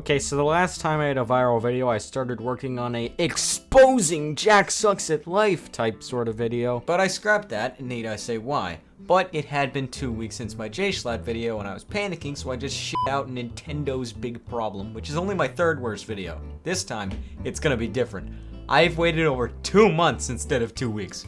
Okay, so the last time I had a viral video, I started working on a exposing Jack sucks at life type sort of video. But I scrapped that, and need I say why? But it had been 2 weeks since my JSchlatt video, and I was panicking, so I just shit out Nintendo's big problem, which is only my third worst video. This time, it's gonna be different. I've waited over 2 months instead of 2 weeks.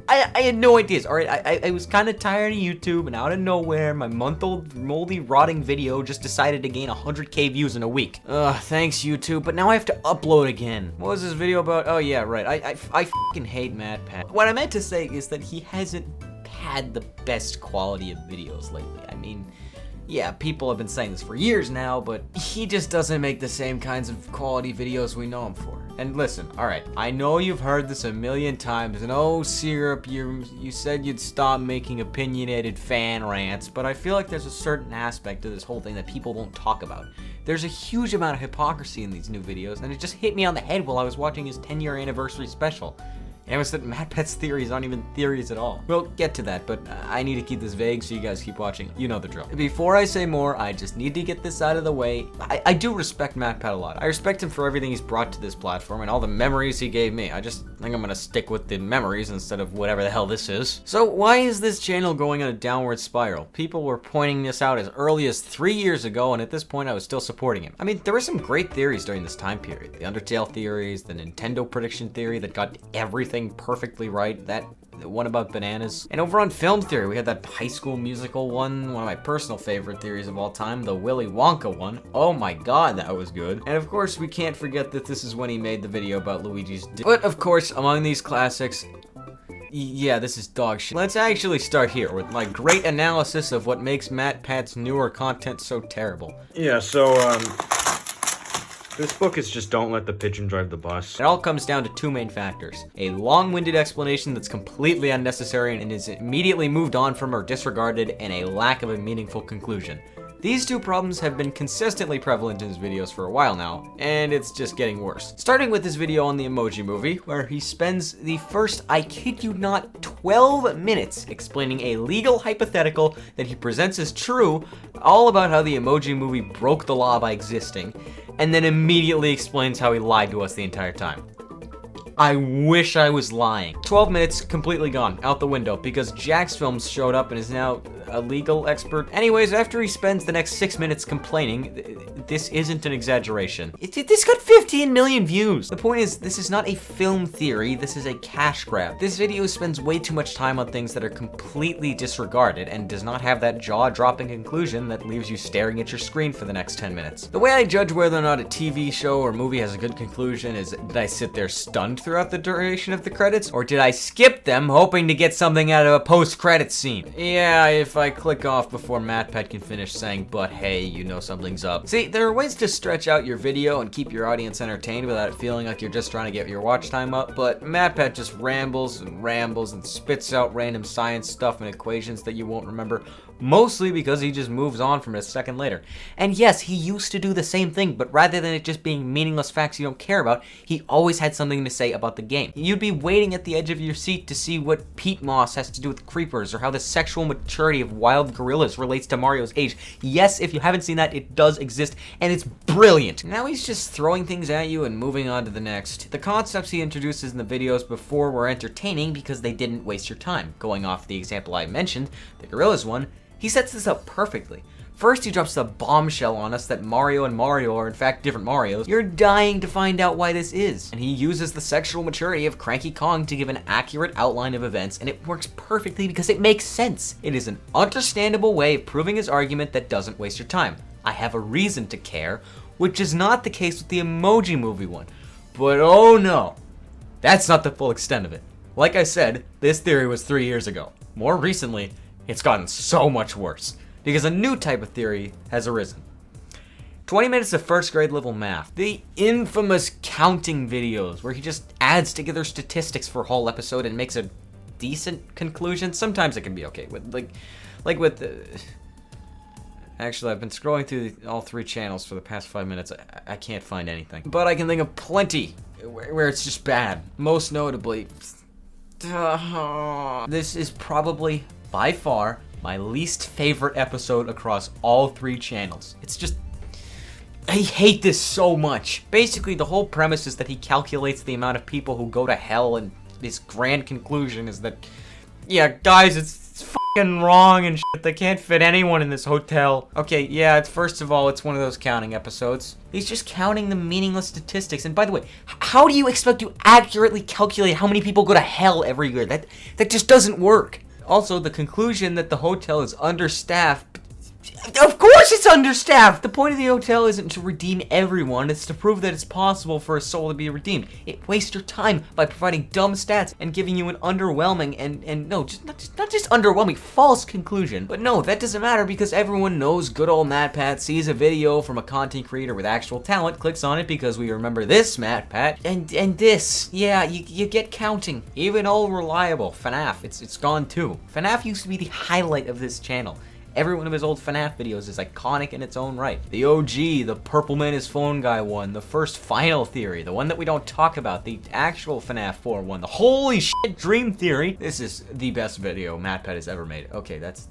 I had no ideas, alright? I was kind of tired of YouTube, and out of nowhere, my month-old, moldy, rotting video just decided to gain 100k views in a week. Thanks YouTube, but now I have to upload again. What was this video about? Oh yeah, right, I fucking hate MatPat. What I meant to say is that he hasn't had the best quality of videos lately. I mean, yeah, people have been saying this for years now, but he just doesn't make the same kinds of quality videos we know him for. And listen, alright, I know you've heard this a million times, and oh, Syrup, you said you'd stop making opinionated fan rants, but I feel like there's a certain aspect to this whole thing that people won't talk about. There's a huge amount of hypocrisy in these new videos, and it just hit me on the head while I was watching his 10-year anniversary special. And it was that MatPat's theories aren't even theories at all. We'll get to that, but I need to keep this vague so you guys keep watching. You know the drill. Before I say more, I just need to get this out of the way. I do respect MatPat a lot. I respect him for everything he's brought to this platform and all the memories he gave me. I just think I'm gonna stick with the memories instead of whatever the hell this is. So why is this channel going on a downward spiral? People were pointing this out as early as 3 years ago, and at this point I was still supporting him. I mean, there were some great theories during this time period. The Undertale theories, the Nintendo prediction theory that got everything perfectly right, that one about bananas. And over on Film Theory, we had that High School Musical one of my personal favorite theories of all time, the Willy Wonka one. Oh my god, that was good. And of course, we can't forget that this is when he made the video about Luigi's But of course, among these classics, yeah, this is dog shit. Let's actually start here with my great analysis of what makes MatPat's newer content so terrible. Yeah, so, this book is just Don't Let the Pigeon Drive the Bus. It all comes down to two main factors. A long-winded explanation that's completely unnecessary and is immediately moved on from or disregarded, and a lack of a meaningful conclusion. These two problems have been consistently prevalent in his videos for a while now, and it's just getting worse. Starting with his video on the Emoji Movie, where he spends the first, I kid you not, 12 minutes explaining a legal hypothetical that he presents as true, all about how the Emoji Movie broke the law by existing, and then immediately explains how he lied to us the entire time. I wish I was lying. 12 minutes completely gone, out the window, because Jack's Films showed up and is now a legal expert. Anyways, after he spends the next 6 minutes complaining, this isn't an exaggeration. This got 15 million views. The point is, this is not a film theory, this is a cash grab. This video spends way too much time on things that are completely disregarded and does not have that jaw-dropping conclusion that leaves you staring at your screen for the next 10 minutes. The way I judge whether or not a TV show or movie has a good conclusion is, did I sit there stunned throughout the duration of the credits, or did I skip them hoping to get something out of a post-credits scene? Yeah, if I click off before MatPat can finish saying, but hey, you know something's up. See, there are ways to stretch out your video and keep your audience entertained without it feeling like you're just trying to get your watch time up, but MatPat just rambles and spits out random science stuff and equations that you won't remember, mostly because he just moves on from it a second later. And yes, he used to do the same thing, but rather than it just being meaningless facts you don't care about, he always had something to say about the game. You'd be waiting at the edge of your seat to see what peat moss has to do with creepers, or how the sexual maturity of wild gorillas relates to Mario's age. Yes, if you haven't seen that, it does exist, and it's brilliant. Now he's just throwing things at you and moving on to the next. The concepts he introduces in the videos before were entertaining because they didn't waste your time. Going off the example I mentioned, the gorillas one, he sets this up perfectly. First, he drops the bombshell on us that Mario and Mario are in fact different Marios. You're dying to find out why this is. And he uses the sexual maturity of Cranky Kong to give an accurate outline of events, and it works perfectly because it makes sense. It is an understandable way of proving his argument that doesn't waste your time. I have a reason to care, which is not the case with the Emoji Movie one. But oh no, that's not the full extent of it. Like I said, this theory was 3 years ago. More recently, it's gotten so much worse, because a new type of theory has arisen. 20 minutes of first grade level math. The infamous counting videos, where he just adds together statistics for a whole episode and makes a decent conclusion. Sometimes it can be okay, actually, I've been scrolling through all 3 channels for the past 5 minutes. I can't find anything. But I can think of plenty where it's just bad. Most notably, this is probably, by far, my least favorite episode across all 3 channels. It's I hate this so much. Basically, the whole premise is that he calculates the amount of people who go to hell, and his grand conclusion is that, yeah, guys, it's fucking wrong and shit. They can't fit anyone in this hotel. Okay, yeah, first of all, it's one of those counting episodes. He's just counting the meaningless statistics. And by the way, how do you expect to accurately calculate how many people go to hell every year? That just doesn't work. Also, the conclusion that the hotel is understaffed. Of course it's understaffed! The point of the hotel isn't to redeem everyone, it's to prove that it's possible for a soul to be redeemed. It wastes your time by providing dumb stats and giving you an underwhelming and no, not just underwhelming, false conclusion. But no, that doesn't matter because everyone knows good old MatPat sees a video from a content creator with actual talent, clicks on it because we remember this MatPat, and this. Yeah, you get counting. Even old reliable FNAF, it's gone too. FNAF used to be the highlight of this channel. Every one of his old FNAF videos is iconic in its own right. The OG, the Purple Man is Phone Guy one, the first Final Theory, the one that we don't talk about, the actual FNAF 4 one, the holy shit Dream Theory. This is the best video MatPat has ever made. Okay, that's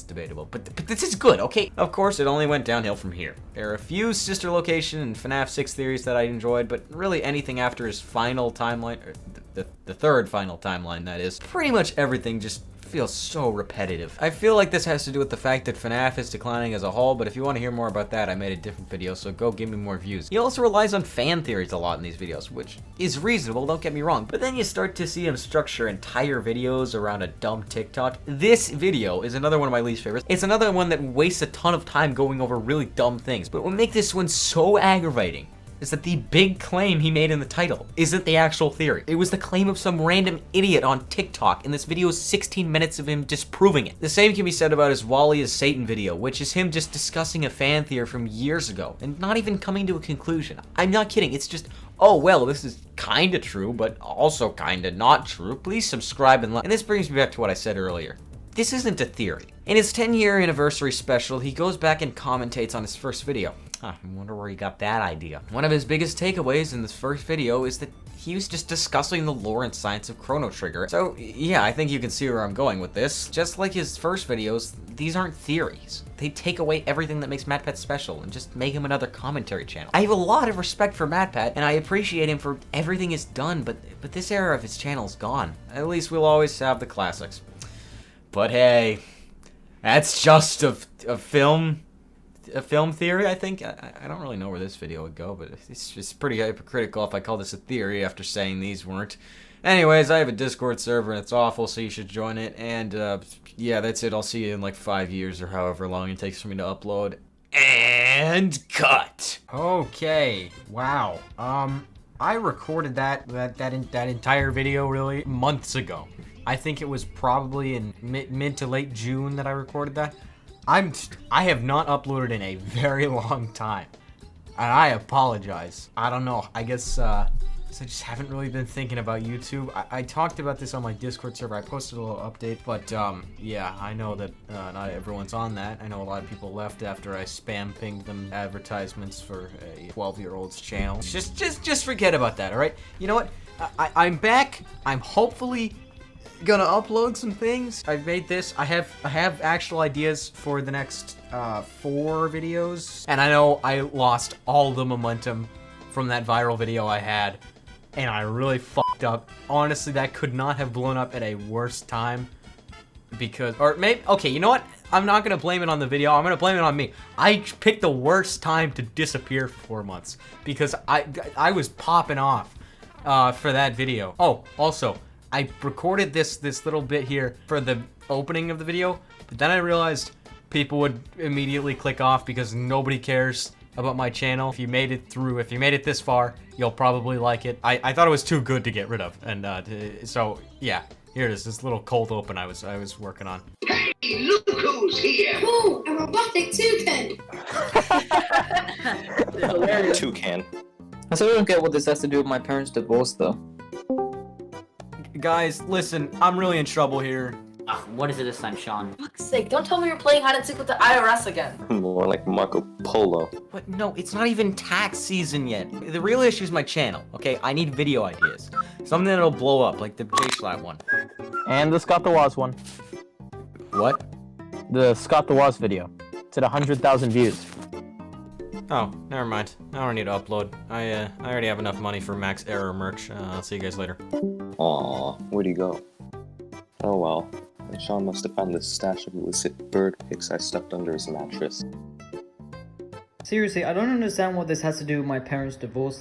debatable, but this is good, okay? Of course, it only went downhill from here. There are a few sister location and FNAF 6 theories that I enjoyed, but really anything after his final timeline, or the third final timeline, that is, pretty much everything just feels so repetitive. I feel like this has to do with the fact that FNAF is declining as a whole, but if you want to hear more about that, I made a different video, so go give me more views. He also relies on fan theories a lot in these videos, which is reasonable, don't get me wrong, but then you start to see him structure entire videos around a dumb TikTok. This video is another one of my least favorites. It's another one that wastes a ton of time going over really dumb things, but what makes this one so aggravating is that the big claim he made in the title isn't the actual theory. It was the claim of some random idiot on TikTok, and this video is 16 minutes of him disproving it. The same can be said about his Wally is Satan video, which is him just discussing a fan theory from years ago, and not even coming to a conclusion. I'm not kidding, it's just, oh well, this is kinda true, but also kinda not true. Please subscribe and like. And this brings me back to what I said earlier. This isn't a theory. In his 10-year anniversary special, he goes back and commentates on his first video. I wonder where he got that idea. One of his biggest takeaways in this first video is that he was just discussing the lore and science of Chrono Trigger. So yeah, I think you can see where I'm going with this. Just like his first videos, these aren't theories. They take away everything that makes MatPat special and just make him another commentary channel. I have a lot of respect for MatPat, and I appreciate him for everything he's done, but this era of his channel is gone. At least we'll always have the classics. But hey, that's just a film theory, I think. I don't really know where this video would go, but it's just pretty hypocritical if I call this a theory after saying these weren't. Anyways, I have a Discord server and it's awful, so you should join it. And yeah, that's it. I'll see you in like 5 years or however long it takes for me to upload. And cut. Okay. Wow. I recorded that entire video really months ago. I think it was probably in mid to late June that I recorded that. I have not uploaded in a very long time, and I apologize. I don't know. I guess I just haven't really been thinking about YouTube. I talked about this on my Discord server. I posted a little update, but yeah, I know that not everyone's on that. I know a lot of people left after I spam pinged them advertisements for a 12-year-old's channel. Just forget about that. All right. You know what? I'm back. I'm hopefully gonna upload some things. I've made this. I have actual ideas for the next 4 videos, and I know I lost all the momentum from that viral video I had, and I really fucked up. Honestly, that could not have blown up at a worse time, because, or maybe, okay, you know what? I'm not gonna blame it on the video. I'm gonna blame it on me. I picked the worst time to disappear for 4 months because I was popping off for that video. Oh, also, I recorded this little bit here for the opening of the video, but then I realized people would immediately click off because nobody cares about my channel. If you made it through, if you made it this far, you'll probably like it. I thought it was too good to get rid of, and so yeah, here it is, this little cold open I was working on. Hey, look who's here! Ooh, a robotic toucan! Hilarious. Toucan. I still don't get what this has to do with my parents' divorce, though. Guys, listen, I'm really in trouble here. What is it this time, Sean? For fuck's sake, don't tell me you're playing hide and seek with the IRS again. More like Marco Polo. But no, it's not even tax season yet. The real issue is my channel, okay? I need video ideas. Something that'll blow up, like the J-Slap one. And the Scott the Woz one. What? The Scott the Woz video. It's at 100,000 views. Oh, never mind. I don't need to upload. I already have enough money for Max Error merch. I'll see you guys later. Aw, where'd he go? Oh well. Sean must have found this stash of illicit bird pics I stuffed under his mattress. Seriously, I don't understand what this has to do with my parents' divorce.